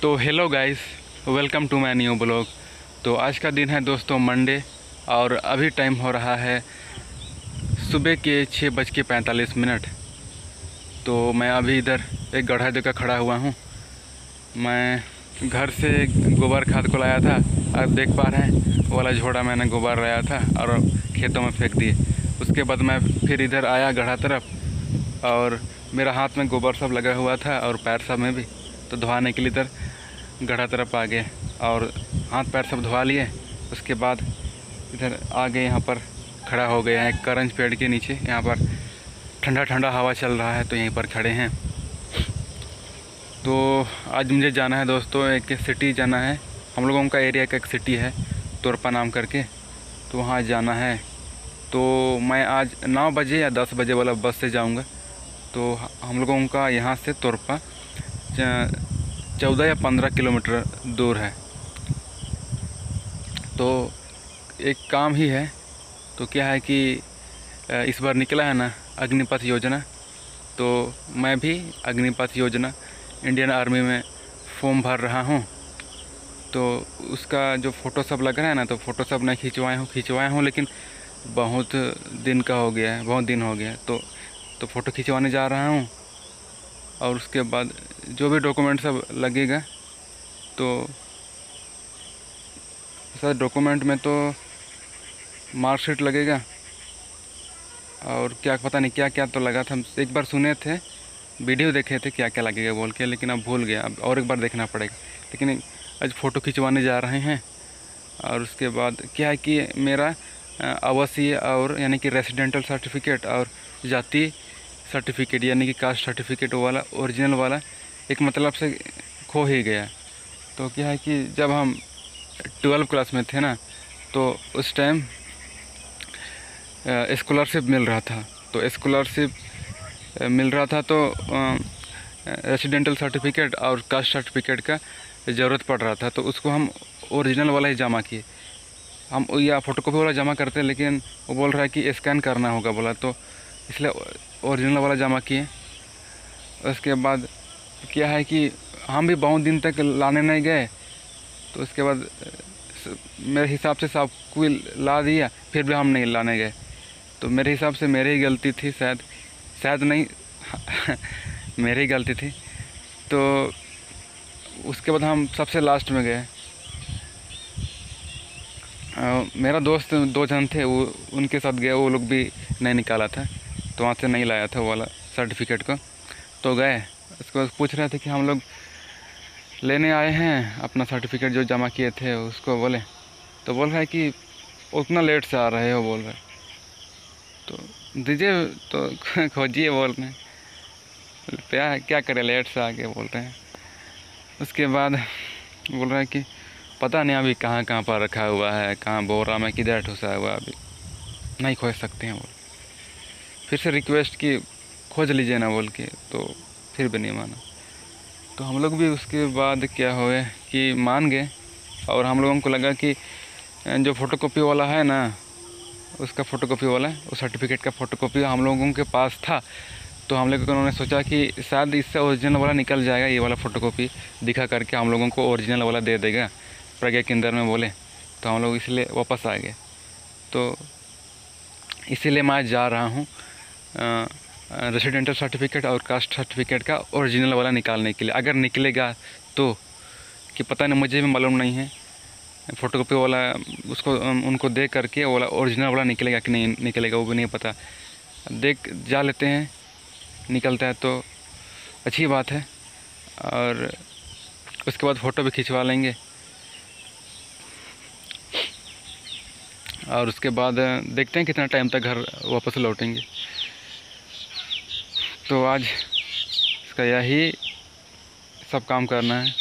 तो hello guys, welcome to my new blog. तो आज का दिन है दोस्तों मंडे, और अभी टाइम हो रहा है सुबह के 6:45। तो मैं अभी इधर एक गड्ढा जगह खड़ा हुआ हूँ। मैं घर से गोबर खाद को लाया था, आप देख पा रहे हैं वो वाला झोड़ा मैंने गोबर लाया था और खेतों में फेंक दिए। उसके बाद मैं फिर इधर आया गड्ढा तरफ, और मेरा हाथ में गोबर सब लगा हुआ था और पैर सब में भी, तो धोने के लिए इधर गड्ढा तरफ आ गए और हाथ पैर सब धोवा लिए। उसके बाद इधर आ गए, यहाँ पर खड़ा हो गए हैं करंज पेड़ के नीचे। यहाँ पर ठंडा ठंडा हवा चल रहा है, तो यहीं पर खड़े हैं। तो आज मुझे जाना है दोस्तों, एक सिटी जाना है। हम लोगों का एरिया का एक सिटी है तोरपा नाम करके, तो वहाँ जाना है। तो मैं आज 9 बजे या 10 बजे वाला बस से जाऊँगा। तो हम लोगों का यहाँ से तोरपा 14 या 15 किलोमीटर दूर है। तो एक काम ही है। तो क्या है कि इस बार निकला है ना अग्निपथ योजना, तो मैं भी अग्निपथ योजना इंडियन आर्मी में फॉर्म भर रहा हूँ। तो उसका जो फ़ोटो सब लग रहा है ना, तो फ़ोटो सब मैं खिंचवाया हूँ, लेकिन बहुत दिन का हो गया है, बहुत दिन हो गया है। तो फ़ोटो खिंचवाने जा रहा हूँ। और उसके बाद जो भी डॉक्यूमेंट सब लगेगा, तो सर डॉक्यूमेंट में तो मार्कशीट लगेगा और क्या पता नहीं क्या क्या तो लगा था। एक बार सुने थे, वीडियो देखे थे क्या क्या लगेगा बोल के, लेकिन अब भूल गया। अब और एक बार देखना पड़ेगा। लेकिन आज फ़ोटो खिंचवाने जा रहे हैं। और उसके बाद क्या है कि मेरा आवासीय और यानी कि रेसिडेंटल सर्टिफिकेट और जाति सर्टिफिकेट यानी कि कास्ट सर्टिफिकेट वाला ओरिजिनल वाला एक मतलब से खो ही गया। तो क्या है कि जब हम 12 क्लास में थे ना, तो उस टाइम स्कॉलरशिप मिल रहा था। तो स्कॉलरशिप मिल रहा था, तो रेसिडेंटल सर्टिफिकेट और कास्ट सर्टिफिकेट का ज़रूरत पड़ रहा था। तो उसको हम ओरिजिनल वाला ही जमा किए। हम या फ़ोटोकॉपी वाला जमा करते, लेकिन वो बोल रहा है कि स्कैन करना होगा बोला, तो इसलिए ओरिजिनल वाला जमा किए। उसके बाद क्या है कि हम भी बहुत दिन तक लाने नहीं गए। तो उसके बाद मेरे हिसाब से सब कोई ला दिया, फिर भी हम नहीं लाने गए। तो मेरे हिसाब से मेरी ही गलती थी, शायद नहीं मेरी ही गलती थी। तो उसके बाद हम सबसे लास्ट में गए। मेरा दोस्त 2 जन थे, वो उनके साथ गए, वो लोग भी नहीं निकाला था, तो वहाँ से नहीं लाया था वो वाला सर्टिफिकेट को। तो गए, उसको पूछ रहे थे कि हम लोग लेने आए हैं अपना सर्टिफिकेट जो जमा किए थे, उसको बोले। तो बोल रहा है कि उतना लेट से आ रहे हो बोल रहे, तो दीजिए तो खोजिए बोल रहे हैं। क्या करें, लेट से आके बोल रहे हैं। उसके बाद बोल रहा है कि पता नहीं अभी कहाँ कहाँ पर रखा हुआ है, कहाँ बोरा में किधर ठुसा हुआ, अभी नहीं खोज सकते हैं बोल। फिर से रिक्वेस्ट की खोज लीजिए ना बोल के, तो फिर भी नहीं माना। तो हम लोग भी उसके बाद क्या हुए कि मान गए। और हम लोगों को लगा कि जो फ़ोटोकॉपी वाला है ना, उसका फ़ोटोकॉपी वाला उस सर्टिफिकेट का फ़ोटोकॉपी हम लोगों के पास था। तो हम लोग उन्होंने सोचा कि शायद इससे ओरिजिनल वाला निकल जाएगा, ये वाला फ़ोटोकॉपी दिखा करके हम लोगों को ओरिजिनल वाला दे देगा प्रज्ञा केंद्र में बोले। तो हम लोग इसलिए वापस आ गए। तो इसीलिए मैं जा रहा हूँ रेसिडेंटल सर्टिफिकेट और कास्ट सर्टिफिकेट का ओरिजिनल वाला निकालने के लिए। अगर निकलेगा तो, कि पता नहीं, मुझे भी मालूम नहीं है। फ़ोटोकॉपी वाला उसको उनको दे करके वाला ओरिजिनल वाला निकलेगा कि नहीं निकलेगा, वो भी नहीं पता। देख जा लेते हैं, निकलता है तो अच्छी बात है। और उसके बाद फ़ोटो भी खिंचवा लेंगे। और उसके बाद देखते हैं कितना टाइम तक घर वापस लौटेंगे। तो आज इसका यही सब काम करना है।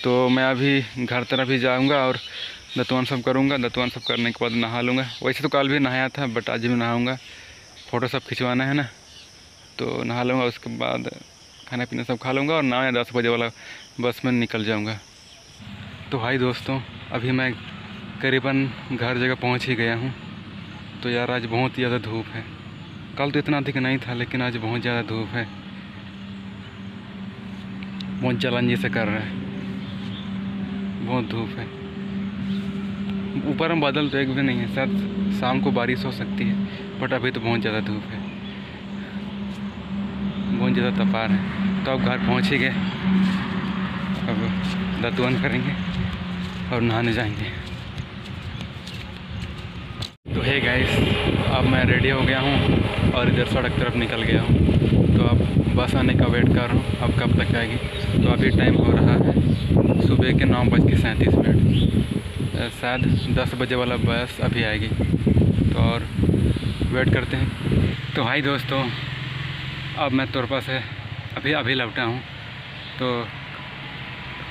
तो मैं अभी घर तरफ ही जाऊंगा और दतवन सब करूंगा। दतवन सब करने के बाद नहा लूँगा। वैसे तो कल भी नहाया था, बट आज भी नहाऊंगा। फ़ोटो सब खिंचवाना है ना, तो नहा लूँगा। उसके बाद खाना पीना सब खा लूँगा और 9 या 10 बजे वाला बस में निकल जाऊँगा। तो हाय दोस्तों, अभी मैं करीबन घर जगह पहुँच ही गया हूँ। तो यार आज बहुत ज़्यादा धूप है। कल तो इतना अधिक नहीं था, लेकिन आज बहुत ज़्यादा धूप है, बहुत जलन जैसे कर रहा है। बहुत धूप है। ऊपर में बादल तो एक भी नहीं है, शायद शाम को बारिश हो सकती है, बट अभी तो बहुत ज़्यादा धूप है, बहुत ज़्यादा तपार है। तो अब घर पहुँच ही गए, अब दातुन करेंगे और नहाने जाएंगे। तो है गाइस, अब मैं रेडी हो गया हूँ और इधर सड़क तरफ निकल गया हूँ। तो अब बस आने का वेट कर रहा हूँ, अब कब तक आएगी। तो अभी टाइम हो रहा है सुबह के 9:37। शायद 10 बजे वाला बस अभी आएगी, तो और वेट करते हैं। तो हाय दोस्तों, अब मैं तोरपा से अभी लौटा हूँ। तो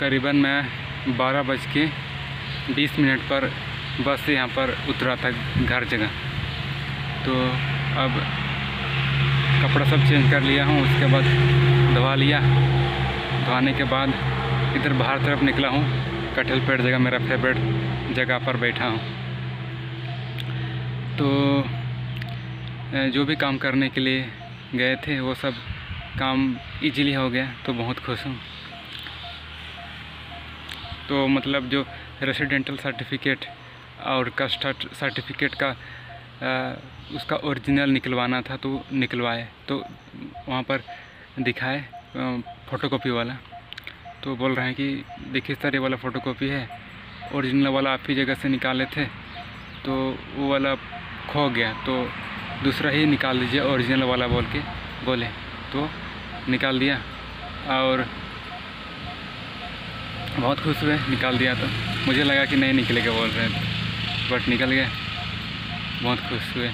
करीबन मैं 12:20 पर बस से यहाँ पर उतरा था घर जगह। तो अब कपड़ा सब चेंज कर लिया हूँ, उसके बाद धोवा लिया। धोने के बाद इधर बाहर तरफ निकला हूँ, कटहल पेड़ जगह, मेरा फेवरेट जगह पर बैठा हूँ। तो जो भी काम करने के लिए गए थे वो सब काम इजीली हो गया, तो बहुत खुश हूँ। तो मतलब जो रेसिडेंटल सर्टिफिकेट और कास्ट सर्टिफिकेट का उसका ओरिजिनल निकलवाना था, तो निकलवाए। तो वहाँ पर दिखाए फ़ोटोकॉपी वाला, तो बोल रहे हैं कि देखिए सर, ये वाला फ़ोटोकॉपी है, ओरिजिनल वाला आप ही जगह से निकाले थे, तो वो वाला खो गया, तो दूसरा ही निकाल दीजिए ओरिजिनल वाला बोले। तो निकाल दिया और बहुत खुश हुए, निकाल दिया। तो मुझे लगा कि नहीं निकलेगा बोल रहे थे, बट निकल गए, बहुत खुश हुए।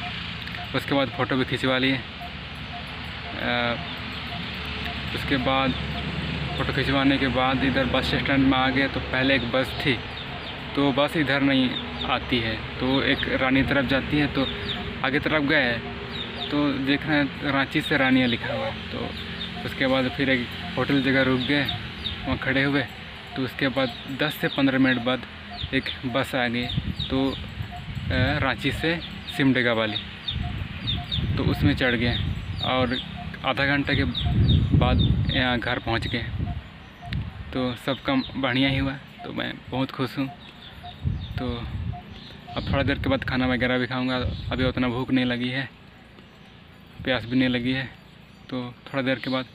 उसके बाद फ़ोटो भी खिंचवा लिए। उसके बाद फ़ोटो खिंचवाने के बाद इधर बस स्टैंड में आ गए। तो पहले एक बस थी, तो बस इधर नहीं आती है, तो एक रानी तरफ जाती है। तो आगे तरफ गए तो देख रहे हैं रांची से रानिया लिखा हुआ है। तो उसके बाद फिर एक होटल जगह रुक गए, वहाँ खड़े हुए। तो उसके बाद 10 से 15 मिनट बाद एक बस आ गई, तो रांची से सिमडेगा वाली, तो उसमें चढ़ गए और आधा घंटे के बाद यहाँ घर पहुँच गए। तो सब काम बढ़िया ही हुआ, तो मैं बहुत खुश हूँ। तो अब थोड़ा देर के बाद खाना वगैरह भी खाऊंगा। अभी उतना भूख नहीं लगी है, प्यास भी नहीं लगी है, तो थोड़ा देर के बाद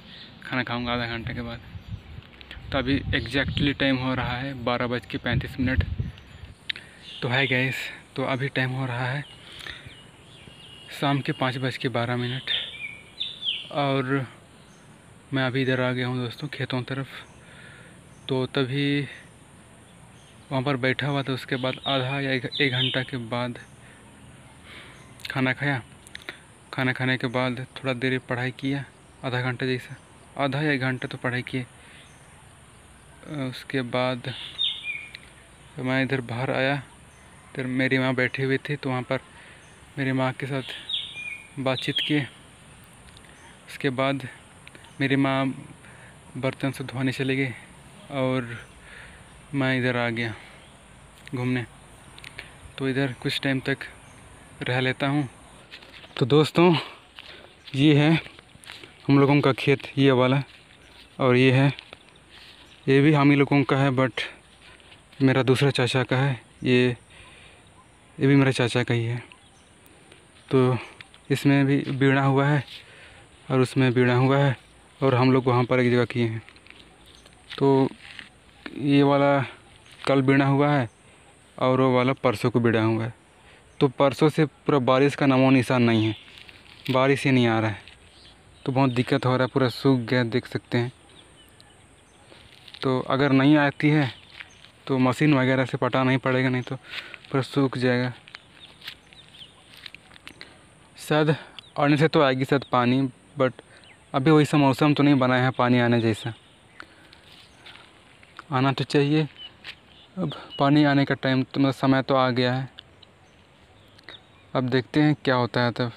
खाना खाऊंगा, आधा घंटे के बाद। तो अभी एग्जैक्टली टाइम हो रहा है 12:35। तो है गाइस, तो अभी टाइम हो रहा है शाम के 5:12 और मैं अभी इधर आ गया हूँ दोस्तों, खेतों तरफ। तो तभी वहाँ पर बैठा हुआ था। उसके बाद आधा या 1 घंटा के बाद खाना खाया। खाना खाने के बाद थोड़ा देर पढ़ाई किया, आधा घंटा जैसा, आधा या 1 घंटा तो पढ़ाई किए। उसके बाद मैं इधर बाहर आया, तो मेरी माँ बैठी हुई थी, तो वहाँ पर मेरी माँ के साथ बातचीत किए। उसके बाद मेरी माँ बर्तन से धोने चली गई और मैं इधर आ गया घूमने। तो इधर कुछ टाइम तक रह लेता हूँ। तो दोस्तों, ये है हम लोगों का खेत, ये वाला, और ये भी हम ही लोगों का है, बट मेरा दूसरा चाचा का है। ये भी मेरे चाचा का ही है। तो इसमें भी बीड़ा हुआ है और उसमें बीड़ा हुआ है, और हम लोग वहाँ पर एक जगह किए हैं। तो ये वाला कल बीड़ा हुआ है और वो वाला परसों को बीड़ा हुआ है। तो परसों से पूरा बारिश का नामो निशान नहीं है, बारिश ही नहीं आ रहा है। तो बहुत दिक्कत हो रहा है, पूरा सूख गया, देख सकते हैं। तो अगर नहीं आती है तो मशीन वगैरह से पटाना ही पड़ेगा, नहीं तो पूरा सूख जाएगा। शायद आने से तो आएगी शायद पानी, बट अभी वैसा मौसम तो नहीं बना है पानी आने जैसा। आना तो चाहिए, अब पानी आने का टाइम तो मतलब समय तो आ गया है। अब देखते हैं क्या होता है, तब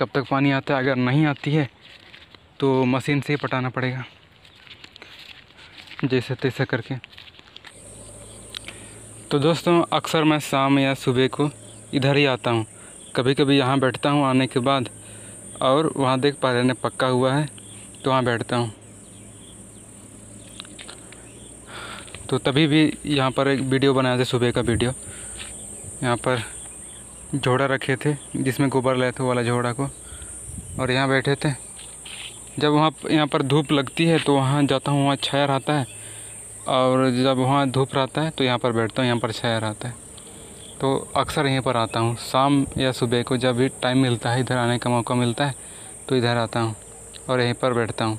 कब तक पानी आता है। अगर नहीं आती है तो मशीन से ही पटाना पड़ेगा, जैसे तैसे करके। तो दोस्तों, अक्सर मैं शाम या सुबह को इधर ही आता हूँ। कभी कभी यहाँ बैठता हूँ आने के बाद, और वहाँ देख पा रहे हैं पक्का हुआ है, तो वहाँ बैठता हूँ। तो तभी भी यहाँ पर एक वीडियो बनाया था, सुबह का वीडियो। यहाँ पर झोड़ा रखे थे जिसमें गोबर लाए थे, वो वाला झोड़ा को, और यहाँ बैठे थे। जब यहाँ पर धूप लगती है तो वहाँ जाता हूँ, वहाँ छाया रहता है, और जब वहाँ धूप रहता है तो यहाँ पर बैठता हूँ, यहाँ पर छाया रहता है। तो अक्सर यहीं पर आता हूँ शाम या सुबह को, जब भी टाइम मिलता है, इधर आने का मौका मिलता है तो इधर आता हूँ और यहीं पर बैठता हूँ।